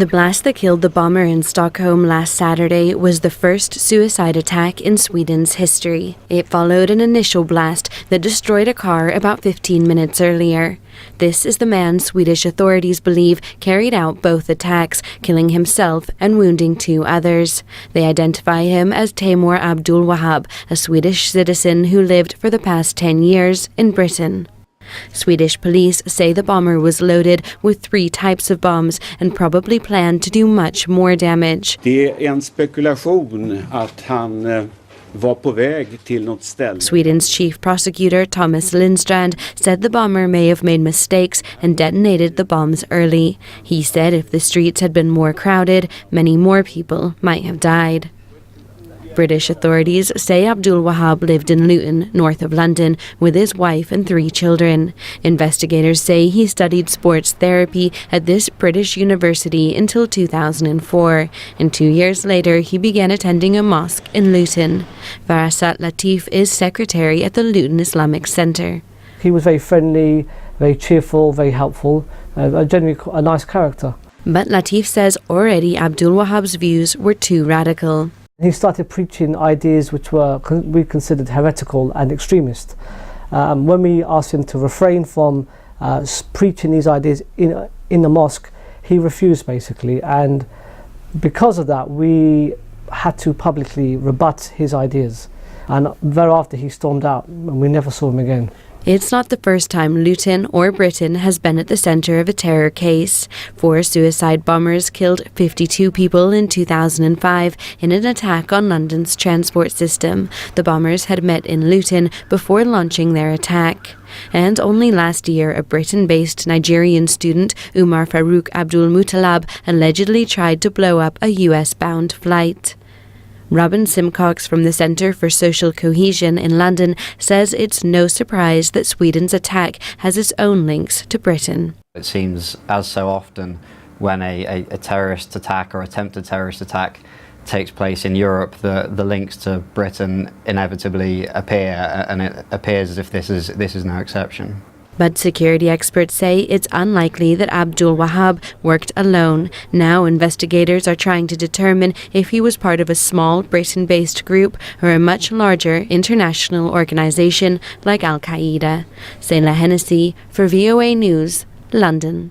The blast that killed the bomber in Stockholm last Saturday was the first suicide attack in Sweden's history. It followed an initial blast that destroyed a car about 15 minutes earlier. This is the man Swedish authorities believe carried out both attacks, killing himself and wounding 2 others. They identify him as Taimour Abdulwahab, a Swedish citizen who lived for the past 10 years in Britain. Swedish police say the bomber was loaded with 3 types of bombs and probably planned to do much more damage. Det är en spekulation att han var på väg till något ställe. Sweden's chief prosecutor Thomas Lindstrand said the bomber may have made mistakes and detonated the bombs early. He said if the streets had been more crowded, many more people might have died. British authorities say Abdulwahab lived in Luton, north of London, with his wife and 3 children. Investigators say he studied sports therapy at this British university until 2004, and 2 years later he began attending a mosque in Luton. Farasat Latif is secretary at the Luton Islamic Centre. He was very friendly, very cheerful, very helpful, generally a nice character. But Latif says already Abdulwahab's views were too radical. He started preaching ideas which we considered heretical and extremist. When we asked him to refrain from preaching these ideas in the mosque, he refused basically, and because of that we had to publicly rebut his ideas, and thereafter he stormed out and we never saw him again. It's not the first time Luton or Britain has been at the centre of a terror case. 4 suicide bombers killed 52 people in 2005 in an attack on London's transport system. The bombers had met in Luton before launching their attack. And only last year, a Britain-based Nigerian student, Umar Farouk Abdul Mutalab, allegedly tried to blow up a US-bound flight. Robin Simcox from the Centre for Social Cohesion in London says it's no surprise that Sweden's attack has its own links to Britain. It seems, as so often, when a terrorist attack or attempted terrorist attack takes place in Europe, the links to Britain inevitably appear, and it appears as if this is no exception. But security experts say it's unlikely that Abdulwahab worked alone. Now investigators are trying to determine if he was part of a small Britain-based group or a much larger international organisation like Al-Qaeda. Sayla Hennessy for VOA News, London.